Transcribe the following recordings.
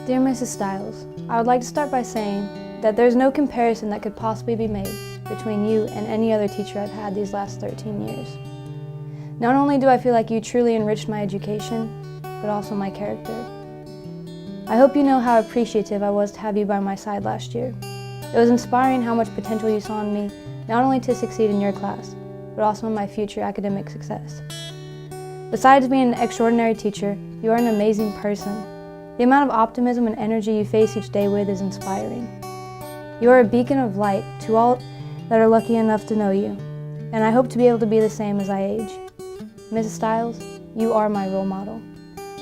Dear Mrs. Stiles, I would like to start by saying that there's no comparison that could possibly be made between you and any other teacher I've had these last 13 years. Not only do I feel like you truly enriched my education, but also my character. I hope you know how appreciative I was to have you by my side last year. It was inspiring how much potential you saw in me, not only to succeed in your class, but also in my future academic success. Besides being an extraordinary teacher, you are an amazing person. The amount of optimism and energy you face each day with is inspiring. You are a beacon of light to all that are lucky enough to know you, and I hope to be able to be the same as I age. Mrs. Stiles, you are my role model,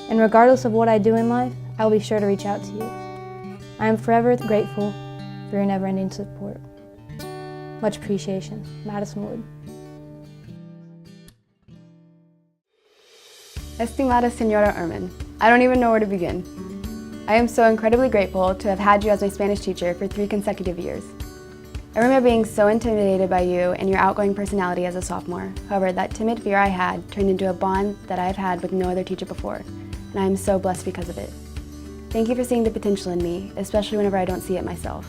and regardless of what I do in life, I will be sure to reach out to you. I am forever grateful for your never-ending support. Much appreciation, Madison Wood. Estimada Señora Erman, I don't even know where to begin. I am so incredibly grateful to have had you as my Spanish teacher for 3 consecutive years. I remember being so intimidated by you and your outgoing personality as a sophomore. However, that timid fear I had turned into a bond that I have had with no other teacher before, and I am so blessed because of it. Thank you for seeing the potential in me, especially whenever I don't see it myself.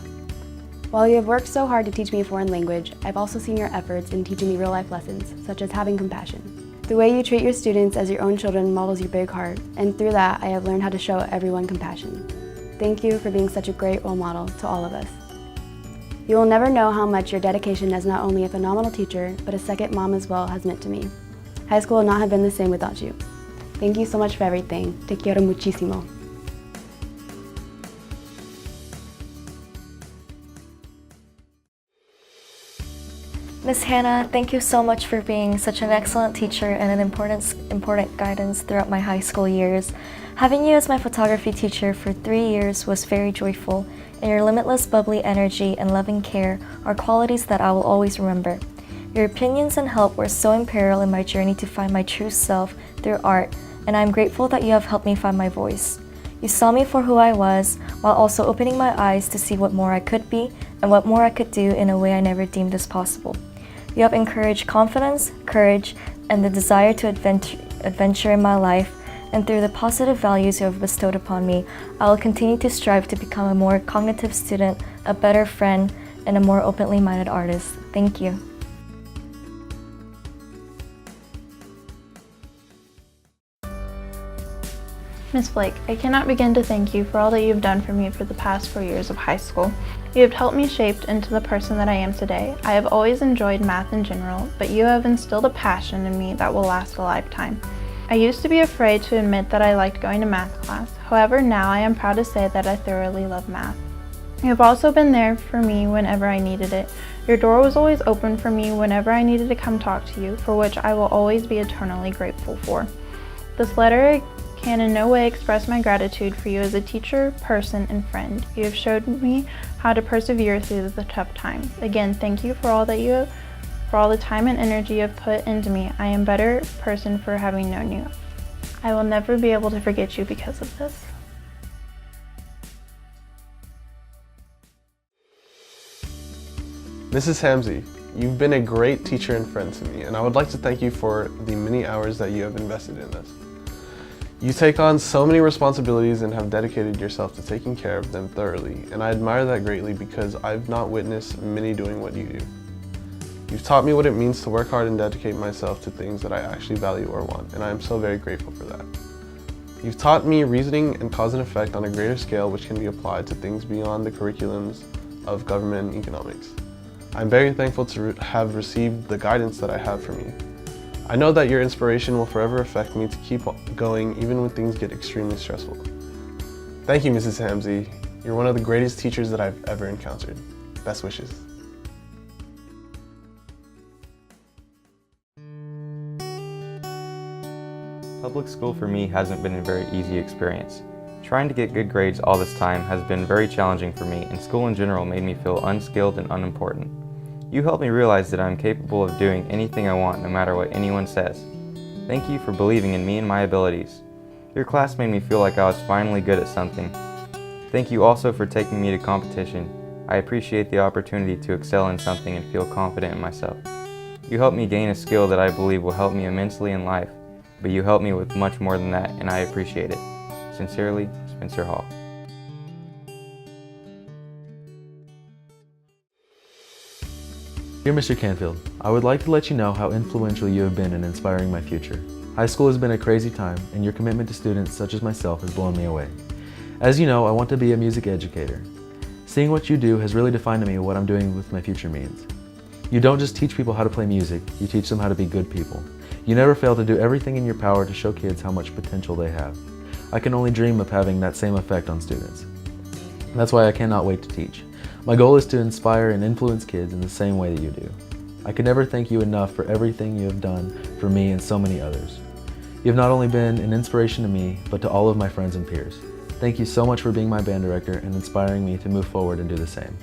While you have worked so hard to teach me a foreign language, I've also seen your efforts in teaching me real-life lessons, such as having compassion. The way you treat your students as your own children models your big heart, and through that, I have learned how to show everyone compassion. Thank you for being such a great role model to all of us. You will never know how much your dedication as not only a phenomenal teacher, but a second mom as well has meant to me. High school would not have been the same without you. Thank you so much for everything. Te quiero muchísimo. Miss Hannah, thank you so much for being such an excellent teacher and an important guidance throughout my high school years. Having you as my photography teacher for 3 years was very joyful, and your limitless bubbly energy and loving care are qualities that I will always remember. Your opinions and help were so imperial in my journey to find my true self through art, and I am grateful that you have helped me find my voice. You saw me for who I was, while also opening my eyes to see what more I could be and what more I could do in a way I never deemed as possible. You have encouraged confidence, courage, and the desire to adventure in my life, and through the positive values you have bestowed upon me, I will continue to strive to become a more cognitive student, a better friend, and a more openly minded artist. Thank you. Miss Blake, I cannot begin to thank you for all that you have done for me for the past 4 years of high school. You have helped me shape into the person that I am today. I have always enjoyed math in general, but you have instilled a passion in me that will last a lifetime. I used to be afraid to admit that I liked going to math class. However, now I am proud to say that I thoroughly love math. You have also been there for me whenever I needed it. Your door was always open for me whenever I needed to come talk to you, for which I will always be eternally grateful for. This letter can in no way express my gratitude for you as a teacher, person, and friend. You have showed me how to persevere through the tough times. Again, thank you for all the time and energy you have put into me. I am a better person for having known you. I will never be able to forget you because of this. Mrs. Hamzy, you've been a great teacher and friend to me, and I would like to thank you for the many hours that you have invested in us. You take on so many responsibilities and have dedicated yourself to taking care of them thoroughly, and I admire that greatly because I've not witnessed many doing what you do. You've taught me what it means to work hard and dedicate myself to things that I actually value or want, and I am so very grateful for that. You've taught me reasoning and cause and effect on a greater scale which can be applied to things beyond the curriculums of government and economics. I'm very thankful to have received the guidance that I have from you. I know that your inspiration will forever affect me to keep going even when things get extremely stressful. Thank you, Mrs. Hamzy. You're one of the greatest teachers that I've ever encountered. Best wishes. Public school for me hasn't been a very easy experience. Trying to get good grades all this time has been very challenging for me, and school in general made me feel unskilled and unimportant. You helped me realize that I'm capable of doing anything I want no matter what anyone says. Thank you for believing in me and my abilities. Your class made me feel like I was finally good at something. Thank you also for taking me to competition. I appreciate the opportunity to excel in something and feel confident in myself. You helped me gain a skill that I believe will help me immensely in life, but you helped me with much more than that, and I appreciate it. Sincerely, Spencer Hall. Dear Mr. Canfield, I would like to let you know how influential you have been in inspiring my future. High school has been a crazy time, and your commitment to students such as myself has blown me away. As you know, I want to be a music educator. Seeing what you do has really defined to me what I'm doing with my future means. You don't just teach people how to play music, you teach them how to be good people. You never fail to do everything in your power to show kids how much potential they have. I can only dream of having that same effect on students. That's why I cannot wait to teach. My goal is to inspire and influence kids in the same way that you do. I can never thank you enough for everything you have done for me and so many others. You have not only been an inspiration to me, but to all of my friends and peers. Thank you so much for being my band director and inspiring me to move forward and do the same.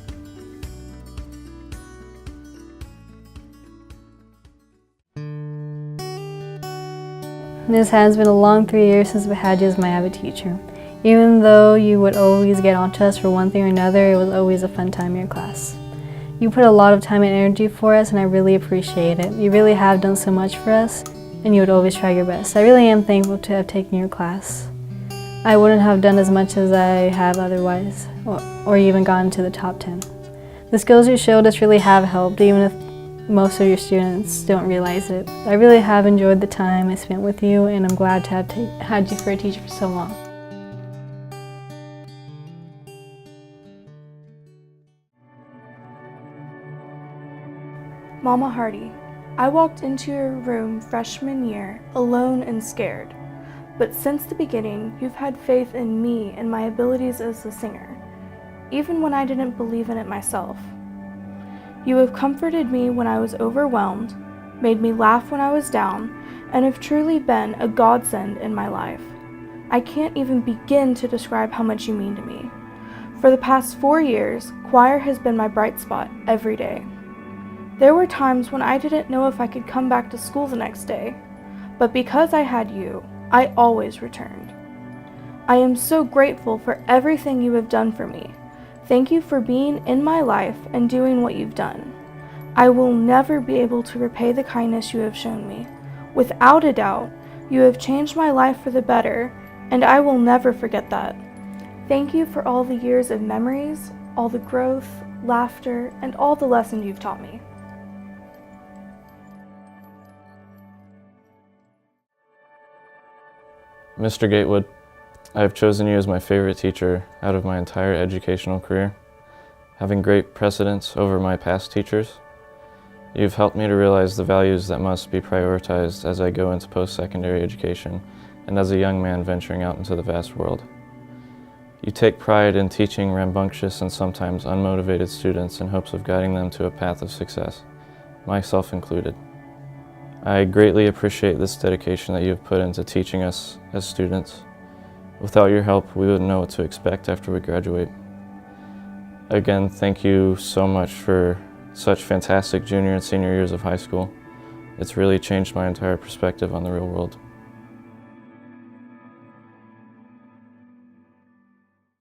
Ms. Hannah, it's been a long 3 years since we had you as my avid teacher. Even though you would always get onto us for one thing or another, it was always a fun time in your class. You put a lot of time and energy for us, and I really appreciate it. You really have done so much for us, and you would always try your best. I really am thankful to have taken your class. I wouldn't have done as much as I have otherwise, or even gotten to the top 10. The skills you showed us really have helped, even if most of your students don't realize it. I really have enjoyed the time I spent with you, and I'm glad to have had you for a teacher for so long. Mama Hardy, I walked into your room freshman year alone and scared, but since the beginning, you've had faith in me and my abilities as a singer, even when I didn't believe in it myself. You have comforted me when I was overwhelmed, made me laugh when I was down, and have truly been a godsend in my life. I can't even begin to describe how much you mean to me. For the past 4 years, choir has been my bright spot every day. There were times when I didn't know if I could come back to school the next day, but because I had you, I always returned. I am so grateful for everything you have done for me. Thank you for being in my life and doing what you've done. I will never be able to repay the kindness you have shown me. Without a doubt, you have changed my life for the better, and I will never forget that. Thank you for all the years of memories, all the growth, laughter, and all the lessons you've taught me. Mr. Gatewood, I have chosen you as my favorite teacher out of my entire educational career. Having great precedence over my past teachers, you've helped me to realize the values that must be prioritized as I go into post-secondary education and as a young man venturing out into the vast world. You take pride in teaching rambunctious and sometimes unmotivated students in hopes of guiding them to a path of success, myself included. I greatly appreciate this dedication that you have put into teaching us as students. Without your help, we wouldn't know what to expect after we graduate. Again, thank you so much for such fantastic junior and senior years of high school. It's really changed my entire perspective on the real world.